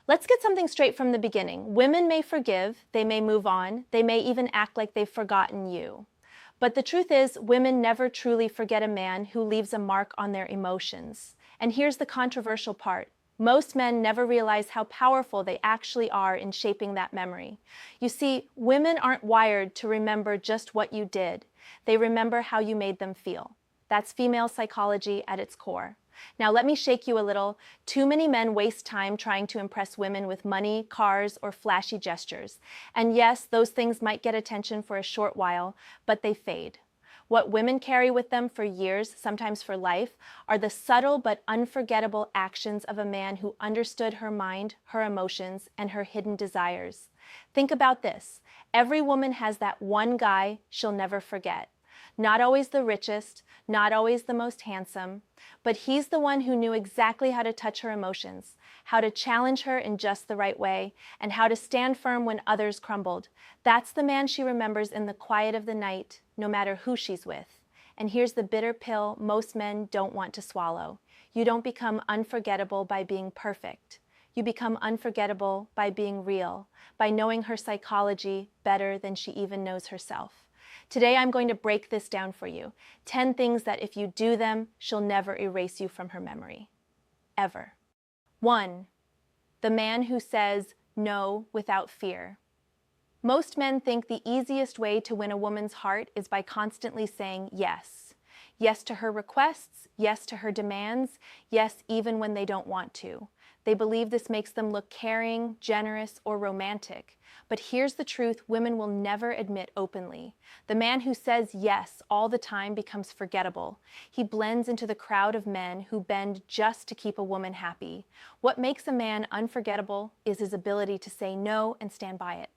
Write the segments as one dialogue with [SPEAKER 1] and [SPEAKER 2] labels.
[SPEAKER 1] Let's get something straight from the beginning. Women may forgive, they may move on, they may even act like they've forgotten you. But the truth is, women never truly forget a man who leaves a mark on their emotions. And here's the controversial part. Most men never realize how powerful they actually are in shaping that memory. You see, women aren't wired to remember just what you did. They remember how you made them feel. That's female psychology at its core. Now let me shake you a little. Too many men waste time trying to impress women with money, cars, or flashy gestures. And yes, those things might get attention for a short while, but they fade. What women carry with them for years, sometimes for life, are the subtle but unforgettable actions of a man who understood her mind, her emotions, and her hidden desires. Think about this. Every woman has that one guy she'll never forget. Not always the richest, not always the most handsome, but he's the one who knew exactly how to touch her emotions, how to challenge her in just the right way, and how to stand firm when others crumbled. That's the man she remembers in the quiet of the night, no matter who she's with. And here's the bitter pill most men don't want to swallow. You don't become unforgettable by being perfect. You become unforgettable by being real, by knowing her psychology better than she even knows herself. Today I'm going to break this down for you. 10 things that if you do them, she'll never erase you from her memory. Ever. 1. The man who says no without fear. Most men think the easiest way to win a woman's heart is by constantly saying yes. Yes to her requests, yes to her demands, yes even when they don't want to. They believe this makes them look caring, generous, or romantic. But here's the truth women will never admit openly. The man who says yes all the time becomes forgettable. He blends into the crowd of men who bend just to keep a woman happy. What makes a man unforgettable is his ability to say no and stand by it.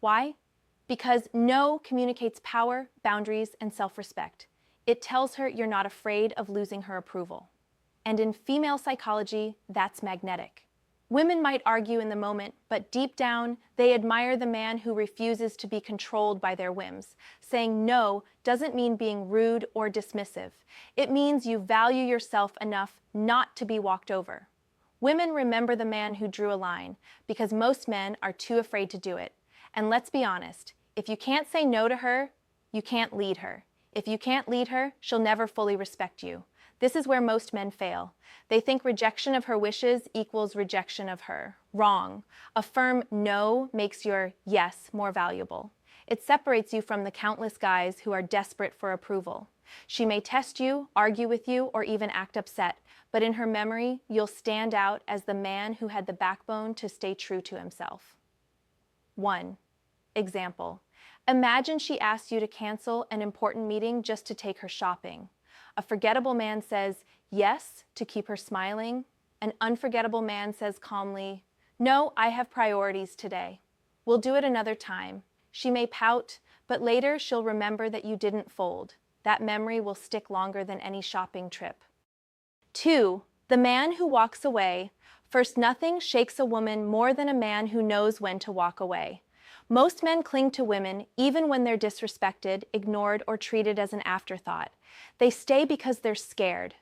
[SPEAKER 1] Why? Because no communicates power, boundaries, and self-respect. It tells her you're not afraid of losing her approval. And in female psychology, that's magnetic. Women might argue in the moment, but deep down, they admire the man who refuses to be controlled by their whims. Saying no doesn't mean being rude or dismissive. It means you value yourself enough not to be walked over. Women remember the man who drew a line, because most men are too afraid to do it. And let's be honest, if you can't say no to her, you can't lead her. If you can't lead her, she'll never fully respect you. This is where most men fail. They think rejection of her wishes equals rejection of her. Wrong. A firm no makes your yes more valuable. It separates you from the countless guys who are desperate for approval. She may test you, argue with you, or even act upset, but in her memory, you'll stand out as the man who had the backbone to stay true to himself. 1. Example. Imagine she asks you to cancel an important meeting just to take her shopping. A forgettable man says yes to keep her smiling. An unforgettable man says calmly, "No, I have priorities today. We'll do it another time." She may pout, but later she'll remember that you didn't fold. That memory will stick longer than any shopping trip. 2. The man who walks away. First, nothing shakes a woman more than a man who knows when to walk away. Most men cling to women even when they're disrespected, ignored, or treated as an afterthought. They stay because they're scared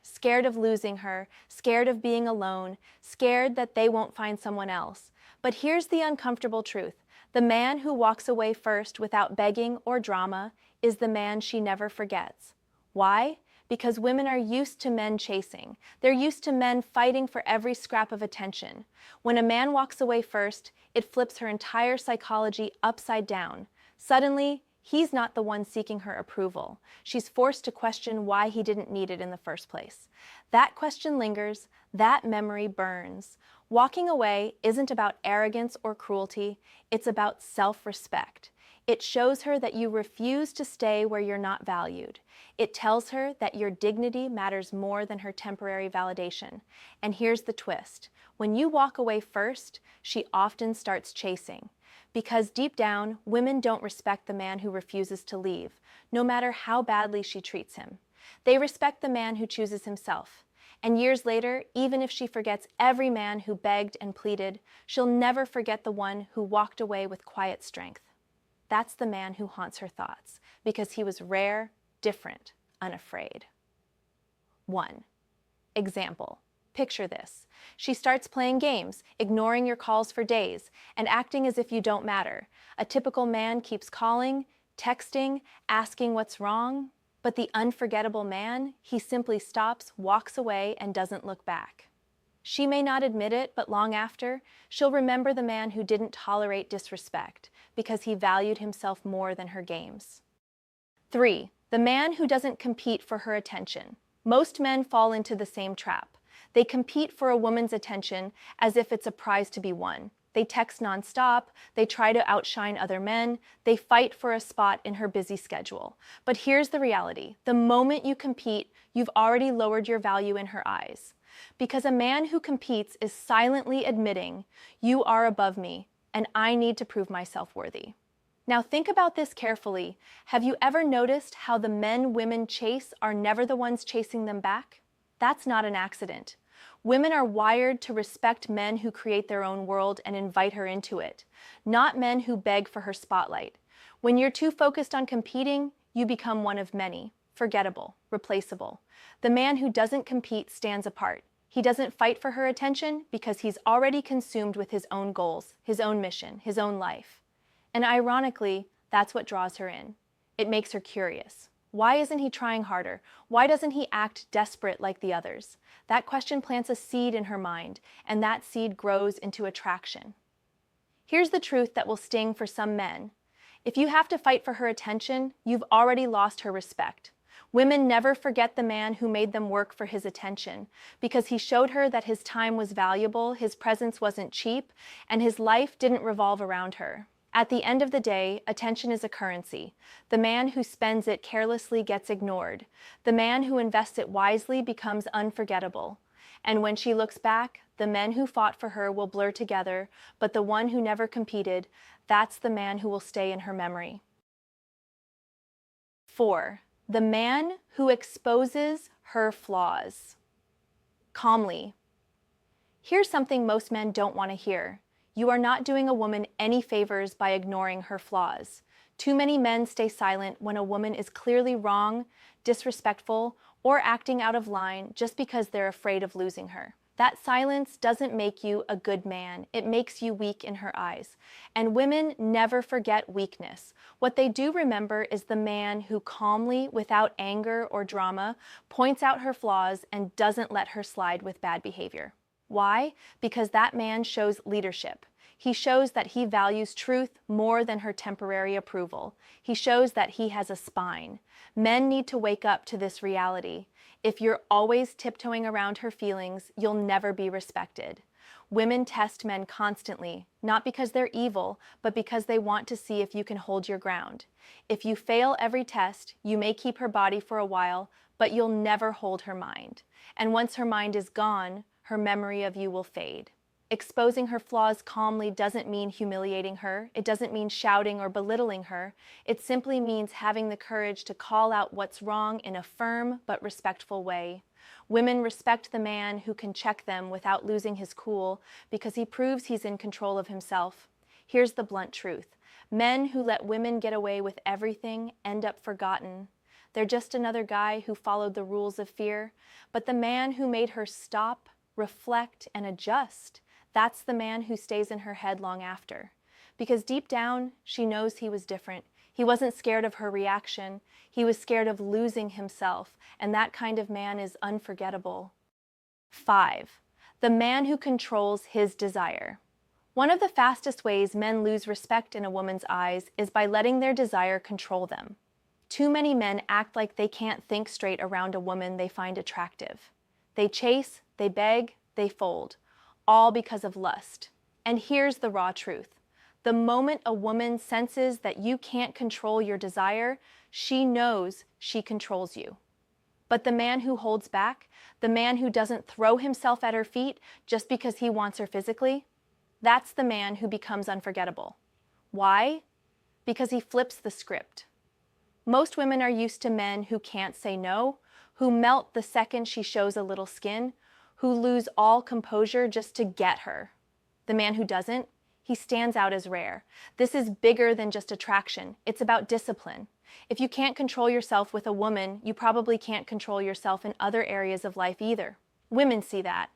[SPEAKER 1] of losing her, scared of being alone, scared that they won't find someone else. But here's the uncomfortable truth. The man who walks away first without begging or drama is the man she never forgets. Why? Because women are used to men chasing. They're used to men fighting for every scrap of attention. When a man walks away first, it flips her entire psychology upside down. Suddenly, he's not the one seeking her approval. She's forced to question why he didn't need it in the first place. That question lingers, that memory burns. Walking away isn't about arrogance or cruelty, it's about self-respect. It shows her that you refuse to stay where you're not valued. It tells her that your dignity matters more than her temporary validation. And here's the twist. When you walk away first, she often starts chasing. Because deep down, women don't respect the man who refuses to leave, no matter how badly she treats him. They respect the man who chooses himself. And years later, even if she forgets every man who begged and pleaded, she'll never forget the one who walked away with quiet strength. That's the man who haunts her thoughts, because he was rare, different, unafraid. 1. Example. Picture this. She starts playing games, ignoring your calls for days, and acting as if you don't matter. A typical man keeps calling, texting, asking what's wrong. But the unforgettable man, he simply stops, walks away, and doesn't look back. She may not admit it, but long after, she'll remember the man who didn't tolerate disrespect because he valued himself more than her games. 3. The man who doesn't compete for her attention. Most men fall into the same trap. They compete for a woman's attention as if it's a prize to be won. They text nonstop, they try to outshine other men, they fight for a spot in her busy schedule. But here's the reality. The moment you compete, you've already lowered your value in her eyes. Because a man who competes is silently admitting, you are above me, and I need to prove myself worthy. Now think about this carefully. Have you ever noticed how the men women chase are never the ones chasing them back? That's not an accident. Women are wired to respect men who create their own world and invite her into it, not men who beg for her spotlight. When you're too focused on competing, you become one of many, forgettable, replaceable. The man who doesn't compete stands apart. He doesn't fight for her attention because he's already consumed with his own goals, his own mission, his own life. And ironically, that's what draws her in. It makes her curious. Why isn't he trying harder? Why doesn't he act desperate like the others? That question plants a seed in her mind, and that seed grows into attraction. Here's the truth that will sting for some men. If you have to fight for her attention, you've already lost her respect. Women never forget the man who made them work for his attention, because he showed her that his time was valuable, his presence wasn't cheap, and his life didn't revolve around her. At the end of the day, attention is a currency. The man who spends it carelessly gets ignored. The man who invests it wisely becomes unforgettable. And when she looks back, the men who fought for her will blur together, but the one who never competed, that's the man who will stay in her memory. 4. The man who exposes her flaws. Calmly. Here's something most men don't want to hear. You are not doing a woman any favors by ignoring her flaws. Too many men stay silent when a woman is clearly wrong, disrespectful, or acting out of line just because they're afraid of losing her. That silence doesn't make you a good man. It makes you weak in her eyes. And women never forget weakness. What they do remember is the man who calmly, without anger or drama, points out her flaws and doesn't let her slide with bad behavior. Why? Because that man shows leadership. He shows that he values truth more than her temporary approval. He shows that he has a spine. Men need to wake up to this reality. If you're always tiptoeing around her feelings, you'll never be respected. Women test men constantly, not because they're evil, but because they want to see if you can hold your ground. If you fail every test, you may keep her body for a while, but you'll never hold her mind. And once her mind is gone, her memory of you will fade. Exposing her flaws calmly doesn't mean humiliating her. It doesn't mean shouting or belittling her. It simply means having the courage to call out what's wrong in a firm but respectful way. Women respect the man who can check them without losing his cool because he proves he's in control of himself. Here's the blunt truth. Men who let women get away with everything end up forgotten. They're just another guy who followed the rules of fear, but the man who made her stop, reflect, and adjust, that's the man who stays in her head long after. Because deep down, she knows he was different. He wasn't scared of her reaction. He was scared of losing himself, and that kind of man is unforgettable. 5. The man who controls his desire. One of the fastest ways men lose respect in a woman's eyes is by letting their desire control them. Too many men act like they can't think straight around a woman they find attractive. They chase, they beg, they fold, all because of lust. And here's the raw truth. The moment a woman senses that you can't control your desire, she knows she controls you. But the man who holds back, the man who doesn't throw himself at her feet just because he wants her physically, that's the man who becomes unforgettable. Why? Because he flips the script. Most women are used to men who can't say no, who melt the second she shows a little skin, who lose all composure just to get her. The man who doesn't, he stands out as rare. This is bigger than just attraction. It's about discipline. If you can't control yourself with a woman, you probably can't control yourself in other areas of life either. Women see that.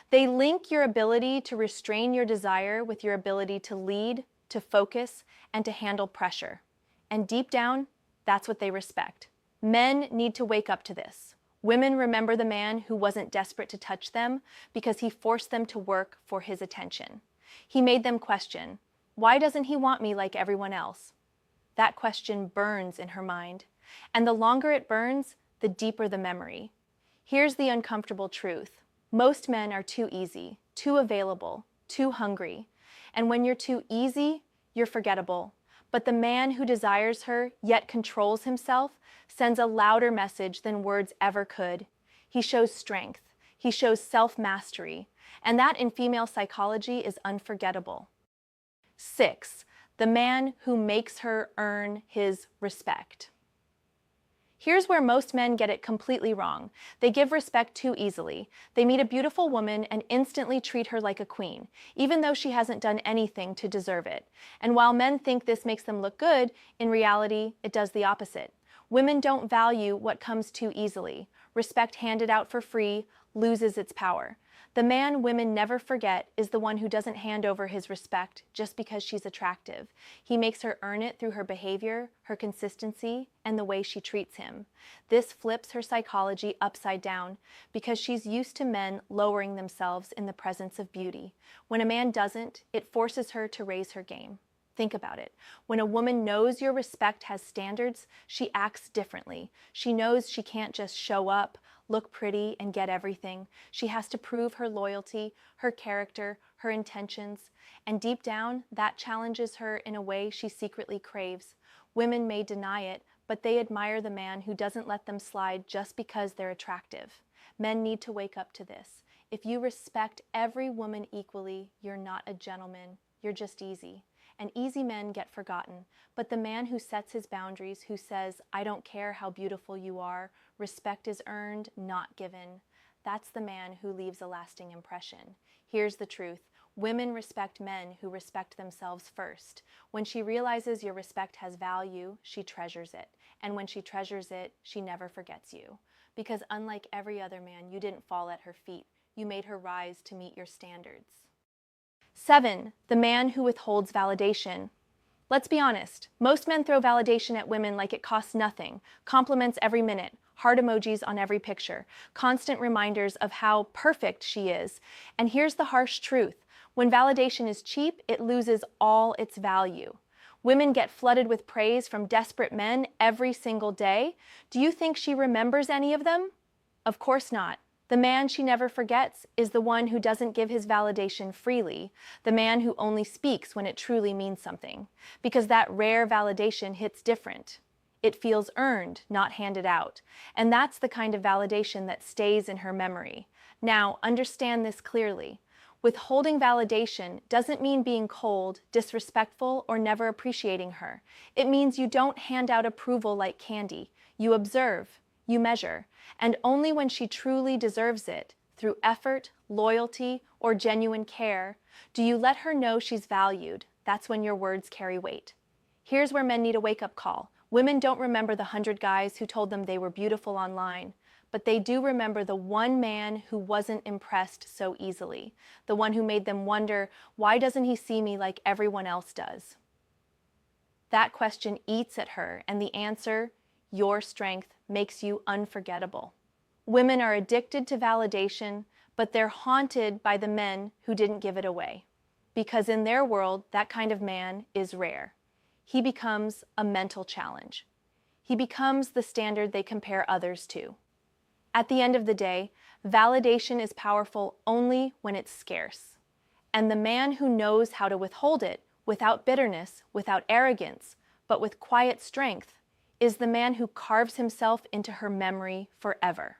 [SPEAKER 1] They link your ability to restrain your desire with your ability to lead, to focus, and to handle pressure. And deep down, that's what they respect. Men need to wake up to this. Women remember the man who wasn't desperate to touch them because he forced them to work for his attention. He made them question, why doesn't he want me like everyone else? That question burns in her mind. And the longer it burns, the deeper the memory. Here's the uncomfortable truth. Most men are too easy, too available, too hungry. And when you're too easy, you're forgettable. But the man who desires her, yet controls himself, sends a louder message than words ever could. He shows strength. He shows self-mastery. And that in female psychology is unforgettable. 6. The man who makes her earn his respect. Here's where most men get it completely wrong. They give respect too easily. They meet a beautiful woman and instantly treat her like a queen, even though she hasn't done anything to deserve it. And while men think this makes them look good, in reality, it does the opposite. Women don't value what comes too easily. Respect handed out for free loses its power. The man women never forget is the one who doesn't hand over his respect just because she's attractive. He makes her earn it through her behavior, her consistency, and the way she treats him. This flips her psychology upside down because she's used to men lowering themselves in the presence of beauty. When a man doesn't, it forces her to raise her game. Think about it. When a woman knows your respect has standards, she acts differently. She knows she can't just show up, look pretty, and get everything. She has to prove her loyalty, her character, her intentions, and deep down, that challenges her in a way she secretly craves. Women may deny it, but they admire the man who doesn't let them slide just because they're attractive. Men need to wake up to this. If you respect every woman equally, you're not a gentleman, you're just easy. And easy men get forgotten, but the man who sets his boundaries, who says, I don't care how beautiful you are, respect is earned, not given, that's the man who leaves a lasting impression. Here's the truth. Women respect men who respect themselves first. When she realizes your respect has value, she treasures it. And when she treasures it, she never forgets you. Because unlike every other man, you didn't fall at her feet. You made her rise to meet your standards. 7. The man who withholds validation. Let's be honest, most men throw validation at women like it costs nothing, compliments every minute, heart emojis on every picture, constant reminders of how perfect she is. And here's the harsh truth. When validation is cheap, it loses all its value. Women get flooded with praise from desperate men every single day. Do you think she remembers any of them? Of course not. The man she never forgets is the one who doesn't give his validation freely, the man who only speaks when it truly means something, because that rare validation hits different. It feels earned, not handed out, and that's the kind of validation that stays in her memory. Now, understand this clearly. Withholding validation doesn't mean being cold, disrespectful, or never appreciating her. It means you don't hand out approval like candy. You observe. You measure, and only when she truly deserves it, through effort, loyalty, or genuine care, do you let her know she's valued. That's when your words carry weight. Here's where men need a wake-up call. Women don't remember the 100 guys who told them they were beautiful online, but they do remember the one man who wasn't impressed so easily, the one who made them wonder, why doesn't he see me like everyone else does? That question eats at her, and the answer, your strength, makes you unforgettable. Women are addicted to validation, but they're haunted by the men who didn't give it away. Because in their world, that kind of man is rare. He becomes a mental challenge. He becomes the standard they compare others to. At the end of the day, validation is powerful only when it's scarce. And the man who knows how to withhold it without bitterness, without arrogance, but with quiet strength, is the man who carves himself into her memory forever.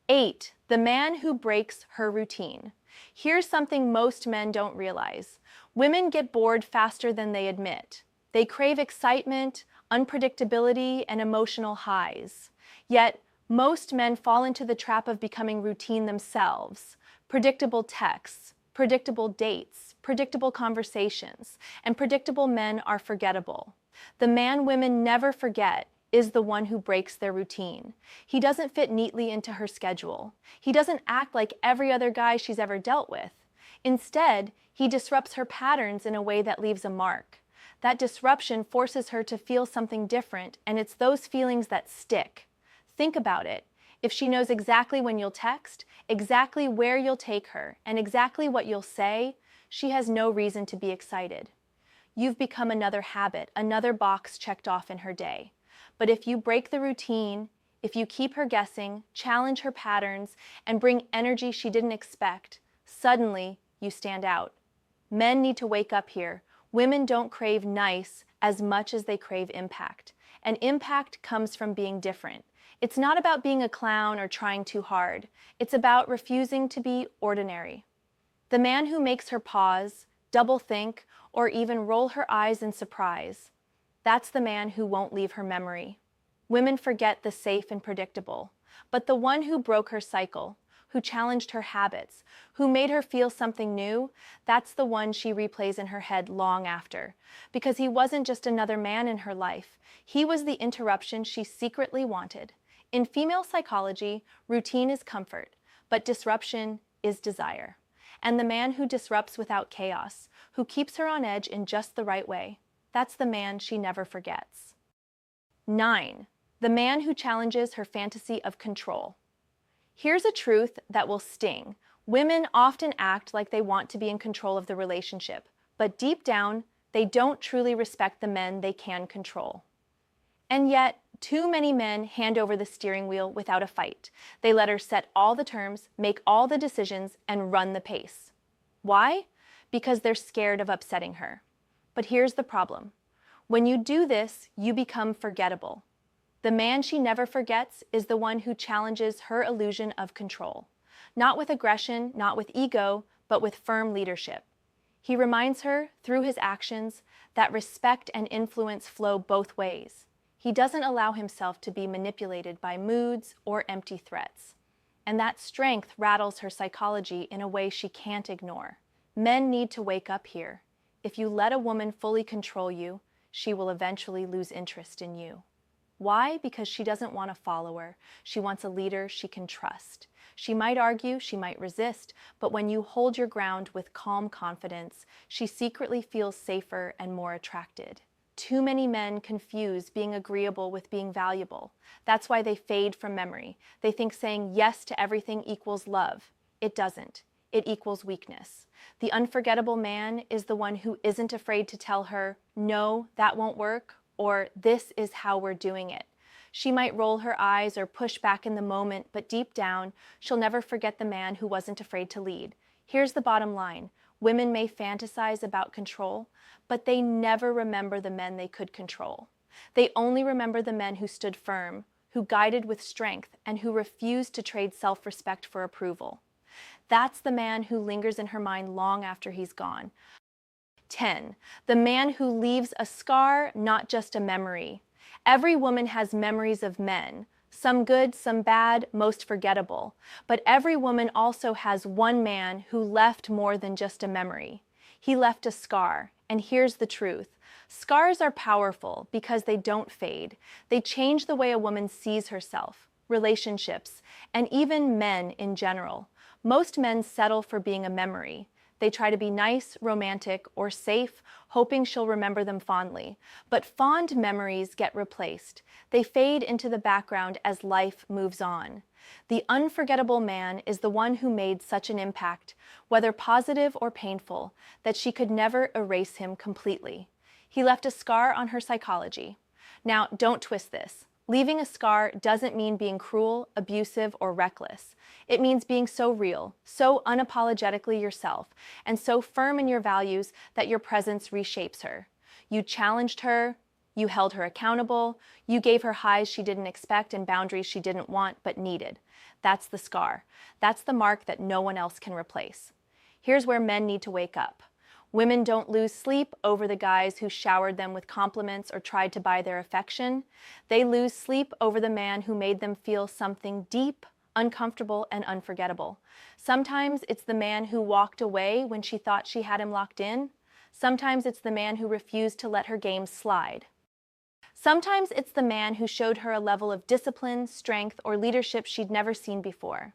[SPEAKER 1] 8. The man who breaks her routine. Here's something most men don't realize. Women get bored faster than they admit. They crave excitement, unpredictability, and emotional highs. Yet, most men fall into the trap of becoming routine themselves. Predictable texts, predictable dates, predictable conversations, and predictable men are forgettable. The man women never forget is the one who breaks their routine. He doesn't fit neatly into her schedule. He doesn't act like every other guy she's ever dealt with. Instead, he disrupts her patterns in a way that leaves a mark. That disruption forces her to feel something different, and it's those feelings that stick. Think about it. If she knows exactly when you'll text, exactly where you'll take her, and exactly what you'll say, she has no reason to be excited. You've become another habit, another box checked off in her day. But if you break the routine, if you keep her guessing, challenge her patterns, and bring energy she didn't expect, suddenly you stand out. Men need to wake up here. Women don't crave nice as much as they crave impact. And impact comes from being different. It's not about being a clown or trying too hard. It's about refusing to be ordinary. The man who makes her pause, double think, or even roll her eyes in surprise, that's the man who won't leave her memory. Women forget the safe and predictable, but the one who broke her cycle, who challenged her habits, who made her feel something new, that's the one she replays in her head long after. Because he wasn't just another man in her life, he was the interruption she secretly wanted. In female psychology, routine is comfort, but disruption is desire. And the man who disrupts without chaos, who keeps her on edge in just the right way, that's the man she never forgets. 9. The man who challenges her fantasy of control. Here's a truth that will sting. Women often act like they want to be in control of the relationship, but deep down, they don't truly respect the men they can control. And yet, too many men hand over the steering wheel without a fight. They let her set all the terms, make all the decisions, and run the pace. Why? Because they're scared of upsetting her. But here's the problem. When you do this, you become forgettable. The man she never forgets is the one who challenges her illusion of control. Not with aggression, not with ego, but with firm leadership. He reminds her, through his actions, that respect and influence flow both ways. He doesn't allow himself to be manipulated by moods or empty threats. And that strength rattles her psychology in a way she can't ignore. Men need to wake up here. If you let a woman fully control you, she will eventually lose interest in you. Why? Because she doesn't want a follower. She wants a leader she can trust. She might argue, she might resist, but when you hold your ground with calm confidence, she secretly feels safer and more attracted. Too many men confuse being agreeable with being valuable. That's why they fade from memory. They think saying yes to everything equals love. It doesn't. It equals weakness. The unforgettable man is the one who isn't afraid to tell her, no, that won't work, or this is how we're doing it. She might roll her eyes or push back in the moment, but deep down, she'll never forget the man who wasn't afraid to lead. Here's the bottom line. Women may fantasize about control, but they never remember the men they could control. They only remember the men who stood firm, who guided with strength, and who refused to trade self-respect for approval. That's the man who lingers in her mind long after he's gone. 10. The man who leaves a scar, not just a memory. Every woman has memories of men. Some good, some bad, most forgettable. But every woman also has one man who left more than just a memory. He left a scar. And here's the truth. Scars are powerful because they don't fade. They change the way a woman sees herself, relationships, and even men in general. Most men settle for being a memory. They try to be nice, romantic, or safe, hoping she'll remember them fondly. But fond memories get replaced. They fade into the background as life moves on. The unforgettable man is the one who made such an impact, whether positive or painful, that she could never erase him completely. He left a scar on her psychology. Now, don't twist this. Leaving a scar doesn't mean being cruel, abusive, or reckless. It means being so real, so unapologetically yourself, and so firm in your values that your presence reshapes her. You challenged her, you held her accountable, you gave her highs she didn't expect and boundaries she didn't want but needed. That's the scar. That's the mark that no one else can replace. Here's where men need to wake up. Women don't lose sleep over the guys who showered them with compliments or tried to buy their affection. They lose sleep over the man who made them feel something deep, uncomfortable, and unforgettable. Sometimes it's the man who walked away when she thought she had him locked in. Sometimes it's the man who refused to let her game slide. Sometimes it's the man who showed her a level of discipline, strength, or leadership she'd never seen before.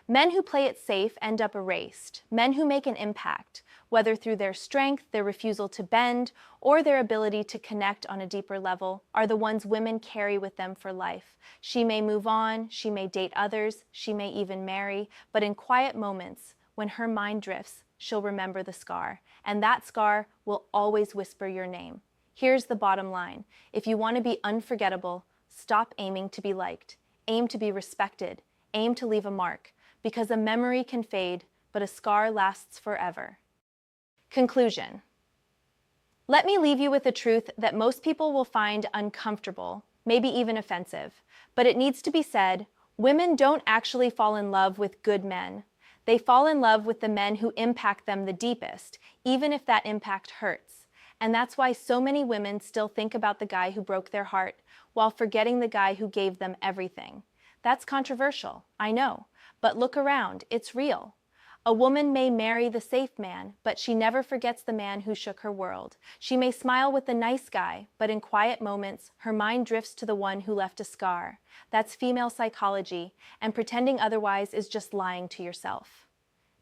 [SPEAKER 1] Men who play it safe end up erased. Men who make an impact, whether through their strength, their refusal to bend, or their ability to connect on a deeper level, are the ones women carry with them for life. She may move on, she may date others, she may even marry, but in quiet moments, when her mind drifts, she'll remember the scar, and that scar will always whisper your name. Here's the bottom line. If you want to be unforgettable, stop aiming to be liked. Aim to be respected. Aim to leave a mark. Because a memory can fade, but a scar lasts forever. Conclusion. Let me leave you with a truth that most people will find uncomfortable, maybe even offensive. But it needs to be said, women don't actually fall in love with good men. They fall in love with the men who impact them the deepest, even if that impact hurts. And that's why so many women still think about the guy who broke their heart, while forgetting the guy who gave them everything. That's controversial, I know. But look around, it's real. A woman may marry the safe man, but she never forgets the man who shook her world. She may smile with the nice guy, but in quiet moments, her mind drifts to the one who left a scar. That's female psychology, and pretending otherwise is just lying to yourself.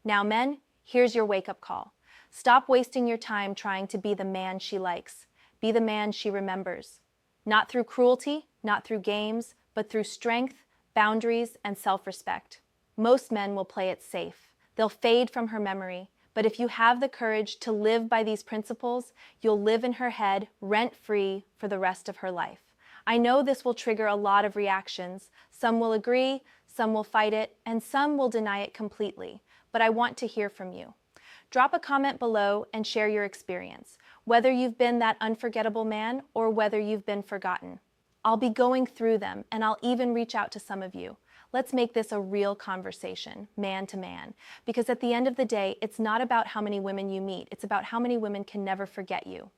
[SPEAKER 1] Now, men, here's your wake-up call. Stop wasting your time trying to be the man she likes. Be the man she remembers. Not through cruelty, not through games, but through strength, boundaries, and self-respect. Most men will play it safe. They'll fade from her memory. But if you have the courage to live by these principles, you'll live in her head rent-free for the rest of her life. I know this will trigger a lot of reactions. Some will agree, some will fight it, and some will deny it completely. But I want to hear from you. Drop a comment below and share your experience, whether you've been that unforgettable man or whether you've been forgotten. I'll be going through them, and I'll even reach out to some of you. Let's make this a real conversation, man to man, because at the end of the day, it's not about how many women you meet, it's about how many women can never forget you.